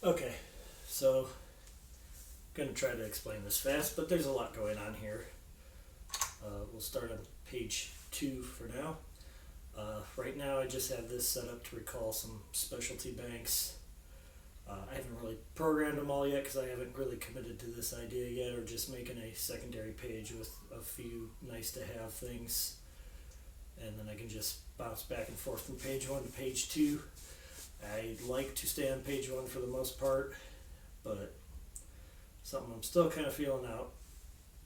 Okay, so I'm going to try to explain this fast, but there's a lot going on here. We'll start on page 2 for now. Right now I just have this set up to recall some specialty banks. I haven't really programmed them all yet because I haven't really committed to this idea yet, or just making a secondary page with a few nice to have things, and then I can just bounce back and forth from page 1 to page 2. I like to stay on page 1 for the most part, but something I'm still kind of feeling out.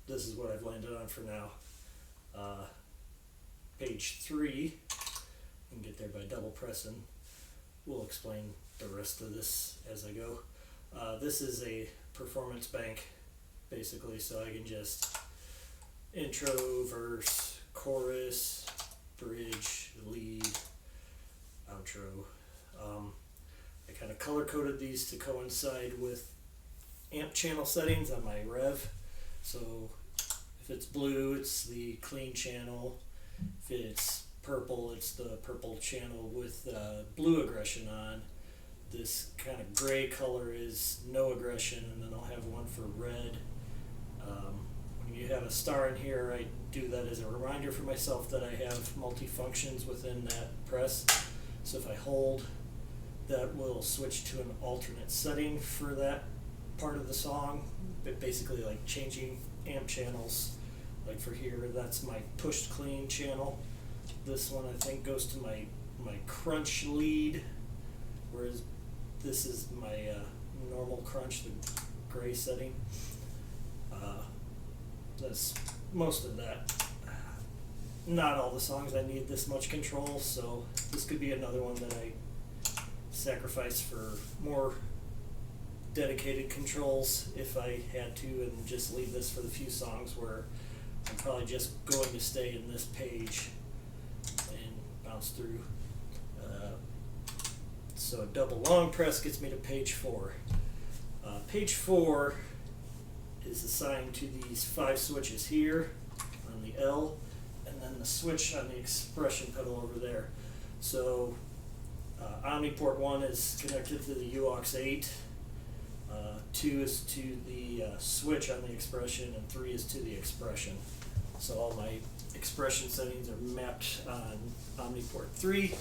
This is what I've landed on for now. Page 3, you can get there by double pressing. We'll explain the rest of this as I go. This is a performance bank, basically, so I can just intro, verse, chorus, bridge, lead, outro. I kind of color coded these to coincide with amp channel settings on my rev. So if it's blue, it's the clean channel. If it's purple, it's the purple channel with blue aggression on. This kind of gray color is no aggression, and then I'll have one for red. When you have a star in here, I do that as a reminder for myself that I have multi-functions within that press. So if I hold, that will switch to an alternate setting for that part of the song, but basically like changing amp channels. Like for here, that's my pushed clean channel. This one I think goes to my crunch lead, whereas this is my normal crunch, the gray setting. That's most of that. Not all the songs I need this much control, so this could be another one that I sacrifice for more dedicated controls if I had to, and just leave this for the few songs where I'm probably just going to stay in this page and bounce through. So a double long press gets me to page 4. Page 4 is assigned to these 5 switches here on the L, and then the switch on the expression pedal over there. So Omniport 1 is connected to the U Aux 8, 2 is to the switch on the expression, and 3 is to the expression. So all my expression settings are mapped on Omniport 3.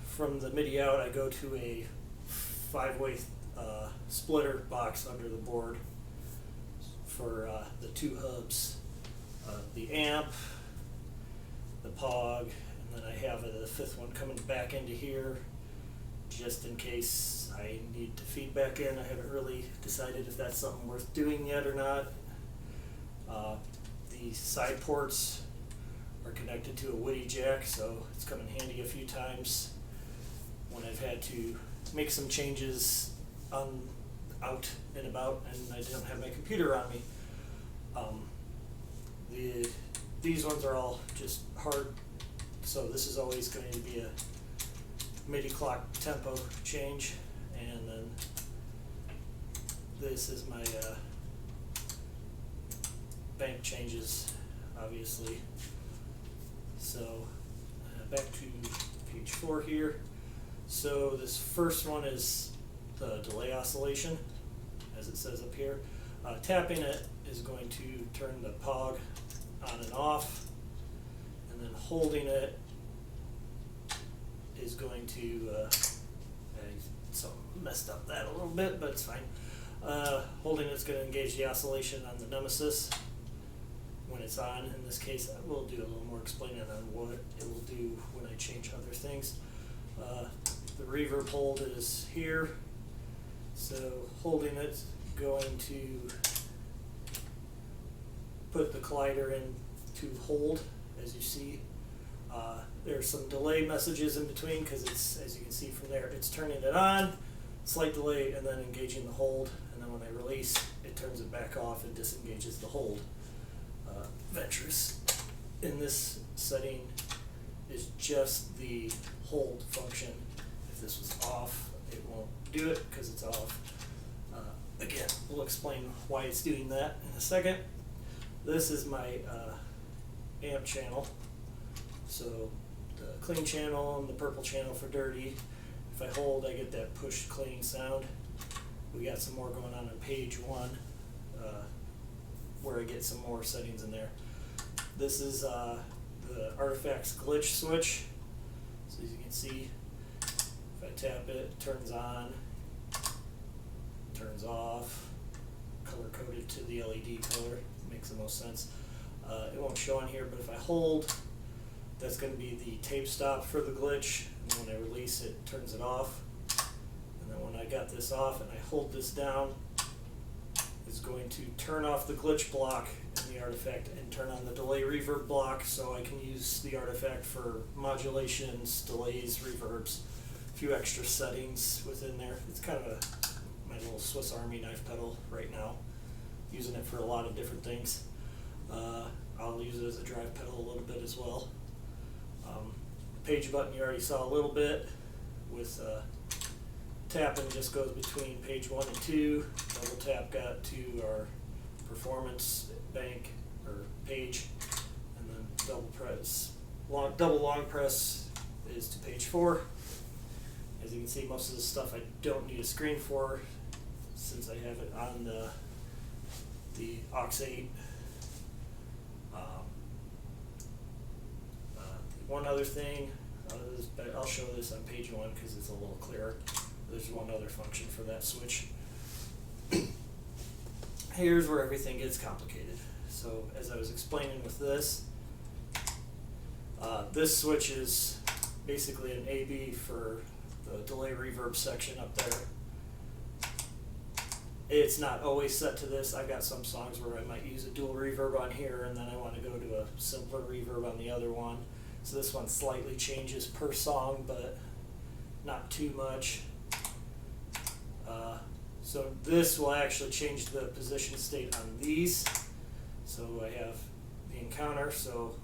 From the MIDI out, I go to a 5-way splitter box under the board for the 2 hubs, the amp, the POG, and then I have a 5th one coming back into here just in case I need to feed back in. I haven't really decided if that's something worth doing yet or not. The side ports are connected to a Woody jack, so it's come in handy a few times when I've had to make some changes out and about and I don't have my computer on me. These ones are all just hard, so this is always going to be a MIDI clock tempo change, and then this is my bank changes, obviously. So back to page 4 here. So this first one is the delay oscillation, as it says up here. Tapping it is going to turn the POG on and off, and then holding it is going to so messed up that a little bit, but it's fine. Holding it's going to engage the oscillation on the Nemesis when it's on. In this case, I will do a little more explaining on what it will do when I change other things. The reverb hold is here, so holding it, going to put the collider in to hold, as you see. There's some delay messages in between because it's, as you can see from there, it's turning it on, slight delay, and then engaging the hold, and then when I release, it turns it back off and disengages the hold. Ventures in this setting is just the hold function. If this was off, it won't do it because it's off. Again, we'll explain why it's doing that in a second. This is my amp channel. So the clean channel and the purple channel for dirty. If I hold, I get that push clean sound. We got some more going on page 1, where I get some more settings in there. This is the Artifacts glitch switch. So as you can see, if I tap it, it turns on, turns off, color coded to the LED color. Makes the most sense. It won't show on here, but if I hold, that's going to be the tape stop for the glitch. And then when I release it, it turns it off. And then when I got this off and I hold this down, it's going to turn off the glitch block in the artifact and turn on the delay reverb block, so I can use the artifact for modulations, delays, reverbs, a few extra settings within there. It's kind of my little Swiss Army knife pedal right now, using it for a lot of different things. I'll use it as a drive pedal a little bit as well. The page button you already saw a little bit with tapping, just goes between page 1 and 2. Double tap got to our performance bank or page, and then double long press is to page 4. As you can see, most of this stuff I don't need a screen for, since I have it on the Aux 8. One other thing, I'll show this on page 1 because it's a little clearer. There's one other function for that switch. Here's where everything gets complicated. So as I was explaining with this switch is basically an AB for the delay reverb section up there. It's not always set to this. I've got some songs where I might use a dual reverb on here, and then I want to go to a simpler reverb on the other one. So this one slightly changes per song, but not too much. So this will actually change the position state on these. So I have the encounter, so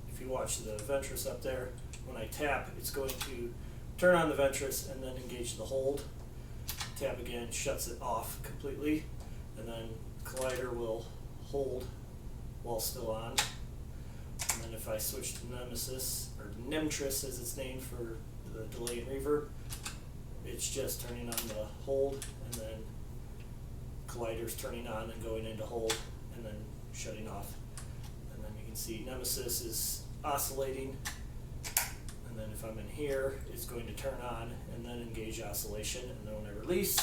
if you watch the Ventris up there, when I tap, it's going to turn on the Ventris and then engage the hold. Tap again, shuts it off completely, and then Collider will hold while still on. And then if I switch to Nemesis, or Nemtris as it's named for the delay and reverb, it's just turning on the hold, and then Collider's turning on and going into hold, and then shutting off. And then you can see Nemesis is oscillating, and then if I'm in here, it's going to turn on and then engage oscillation, and then when I release,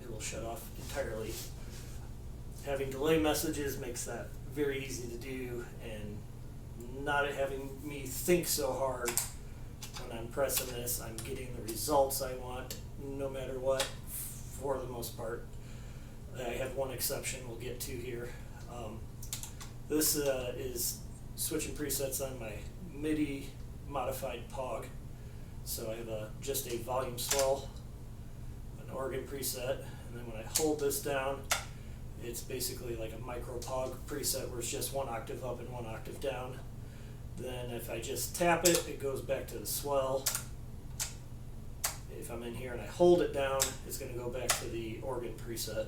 it will shut off entirely. Having delay messages makes that very easy to do, and not having me think so hard when I'm pressing this. I'm getting the results I want no matter what, for the most part. I have one exception we'll get to here. This is switching presets on my MIDI modified POG. So I have just a volume swell, an organ preset, and then when I hold this down, it's basically like a micro POG preset where it's just one octave up and one octave down. Then if I just tap it, it goes back to the swell. If I'm in here and I hold it down, it's going to go back to the organ preset.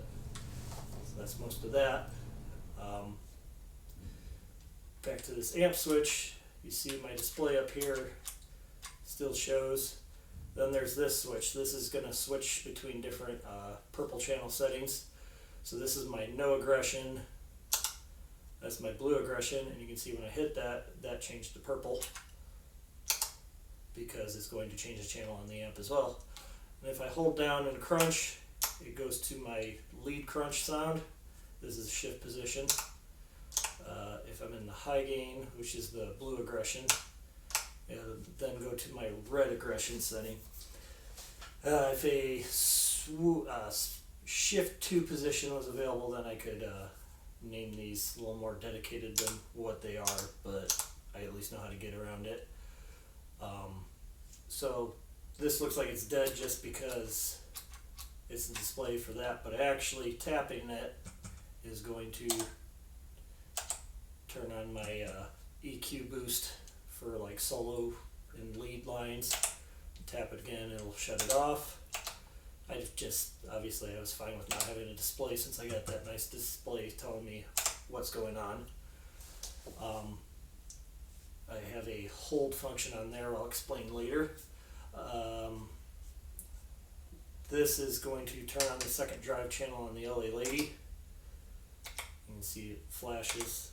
So that's most of that. Back to this amp switch, you see my display up here still shows. Then there's this switch. This is going to switch between different purple channel settings. So this is my no aggression. That's my blue aggression, and you can see when I hit that, that changed to purple because it's going to change the channel on the amp as well. And if I hold down and crunch, it goes to my lead crunch sound. This is shift position. If I'm in the high gain, which is the blue aggression, then go to my red aggression setting. If a shift 2 position was available, then I could name these a little more dedicated than what they are, but I at least know how to get around it. So this looks like it's dead just because it's the display for that, but actually tapping it is going to turn on my EQ boost for like solo and lead lines. Tap it again, it'll shut it off. Obviously I was fine with not having a display since I got that nice display telling me what's going on. I have a hold function on there I'll explain later. this is going to turn on the second drive channel on the LA Lady. You can see it flashes.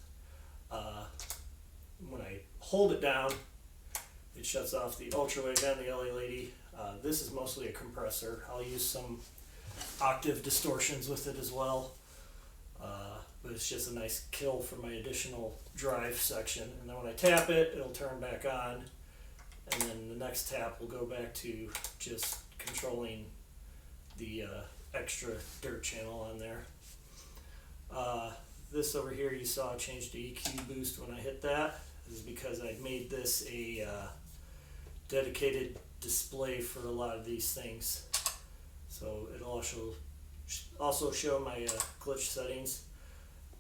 When I hold it down, it shuts off the ultra wave and the LA Lady. This is mostly a compressor. I'll use some octave distortions with it as well. But it's just a nice kill for my additional drive section. And then when I tap it, it'll turn back on. And then the next tap will go back to just controlling the extra dirt channel on there. This over here you saw changed to EQ boost when I hit that. This is because I made this a dedicated display for a lot of these things. So it'll also show my glitch settings.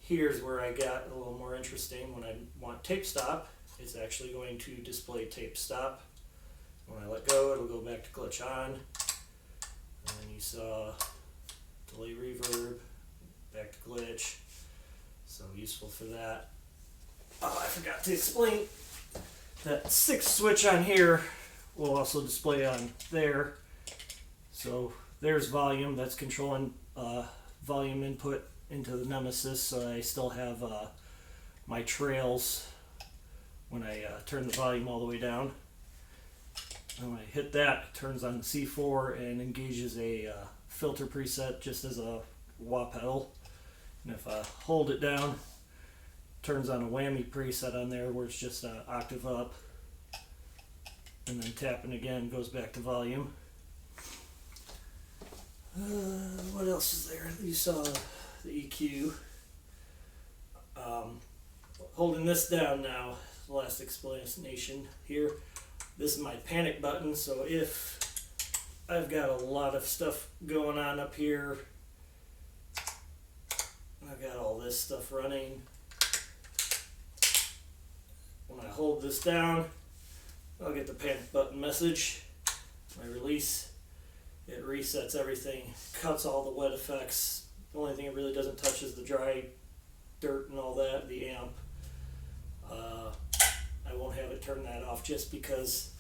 Here's where I got a little more interesting. When I want tape stop, it's actually going to display tape stop. When I let go, it'll go back to glitch on. And then you saw delay reverb, back to glitch. So useful for that. Oh, I forgot to explain that 6th switch on here will also display on there. So there's volume, that's controlling volume input into the Nemesis, so I still have my trails when I turn the volume all the way down. And when I hit that, it turns on the C4 and engages a filter preset just as a wah pedal. And if I hold it down, it turns on a whammy preset on there where it's just an octave up. And then tapping again goes back to volume. What else is there? You saw the EQ. Holding this down now, the last explanation here. This is my panic button, so if I've got a lot of stuff going on up here, I've got all this stuff running. When I hold this down, I'll get the panic button message. When I release, it resets everything, cuts all the wet effects. The only thing it really doesn't touch is the dry dirt and all that, the amp. I won't have it turn that off just because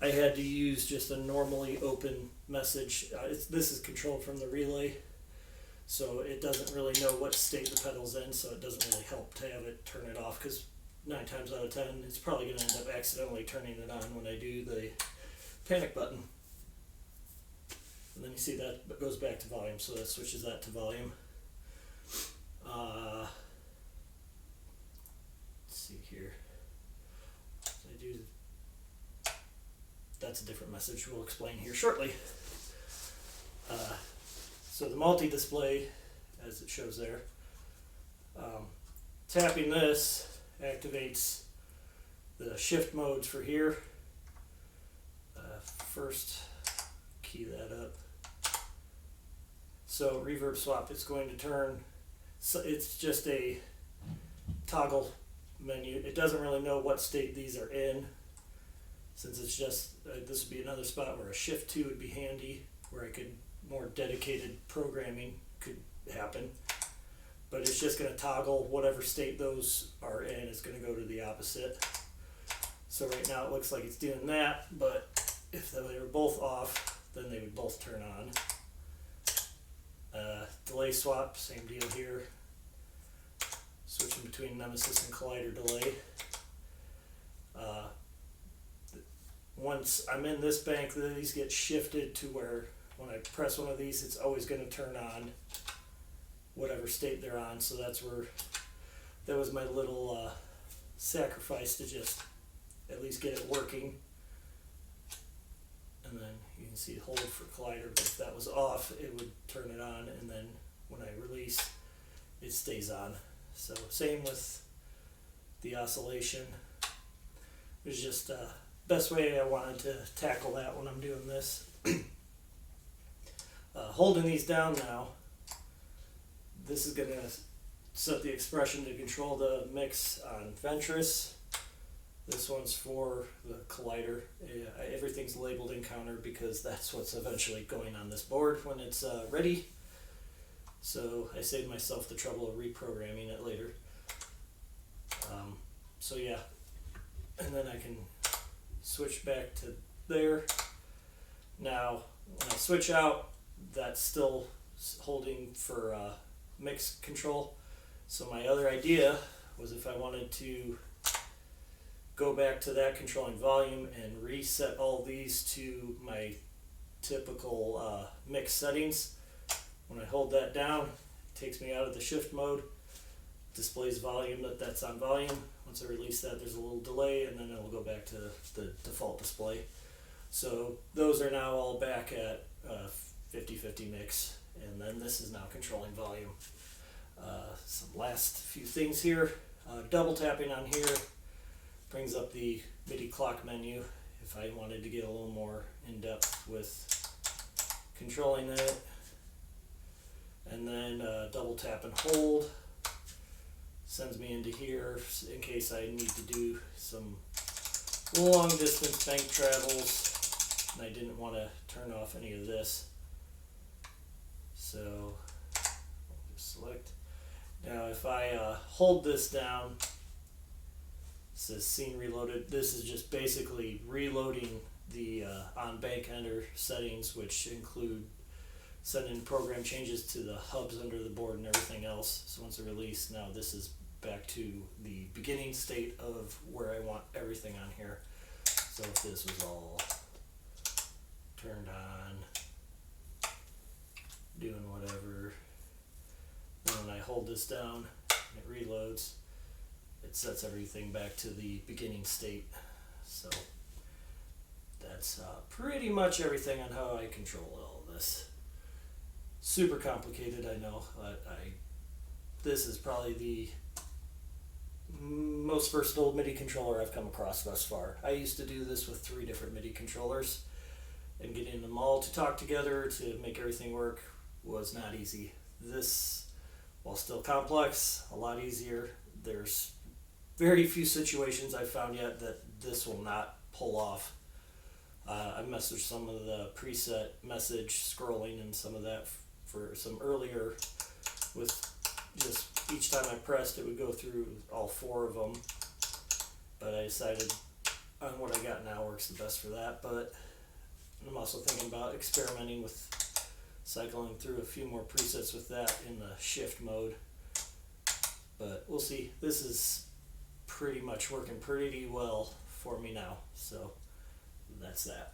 I had to use just a normally open message. This is controlled from the relay, so it doesn't really know what state the pedal's in, so it doesn't really help to have it turn it off, because 9 times out of 10 it's probably going to end up accidentally turning it on when I do the panic button. And then you see that goes back to volume, so that switches that to volume. Let's see here. That's a different message we'll explain here shortly. So the multi-display, as it shows there, tapping this activates the shift modes for here. First, key that up. So reverb swap is going to turn, so it's just a toggle menu. It doesn't really know what state these are in, since it's just, this would be another spot where a shift 2 would be handy, where I could, more dedicated programming could happen. But it's just going to toggle whatever state those are in, it's going to go to the opposite. So right now it looks like it's doing that, but if they were both off, then they would both turn on. Delay swap, same deal here. Switching between Nemesis and Collider delay. Once I'm in this bank, these get shifted to where when I press one of these, it's always going to turn on whatever state they're on. So that's where, that was my little sacrifice to just at least get it working. And then you can see hold for Collider, but if that was off, it would turn it on, and then when I release, it stays on. So same with the oscillation. It was just best way I wanted to tackle that when I'm doing this. Holding these down now, this is going to set the expression to control the mix on Ventris. This one's for the Collider. Everything's labeled encounter because that's what's eventually going on this board when it's ready. So I saved myself the trouble of reprogramming it later. So yeah, and then I can switch back to there. Now, when I switch out, that's still holding for mix control. So my other idea was if I wanted to go back to that controlling volume and reset all these to my typical mix settings. When I hold that down, it takes me out of the shift mode, displays volume that's on volume. Once I release that, there's a little delay, and then it'll go back to the default display. So those are now all back at 50-50 mix, and then this is now controlling volume. Some last few things here. Double tapping on here brings up the MIDI clock menu if I wanted to get a little more in depth with controlling it. And then double tap and hold sends me into here in case I need to do some long distance bank travels and I didn't want to turn off any of this. So I'll just select. Now if I hold this down, it says scene reloaded. This is just basically reloading the on bank ender settings, which include sending program changes to the hubs under the board and everything else. So once I release, now this is back to the beginning state of where I want everything on here. So if this was all turned on, doing whatever, then when I hold this down and it reloads, it sets everything back to the beginning state. So that's pretty much everything on how I control all of this. Super complicated, I know, but this is probably the most versatile MIDI controller I've come across thus far. I used to do this with 3 different MIDI controllers, and getting them all to talk together to make everything work was not easy. This, while still complex, a lot easier. There's very few situations I've found yet that this will not pull off. I messaged some of the preset message scrolling and some of that for some earlier with just each time I pressed it would go through all 4 of them, but I decided on what I got now works the best for that. But I'm also thinking about experimenting with cycling through a few more presets with that in the shift mode, but we'll see. This is pretty much working pretty well for me now, so that's that.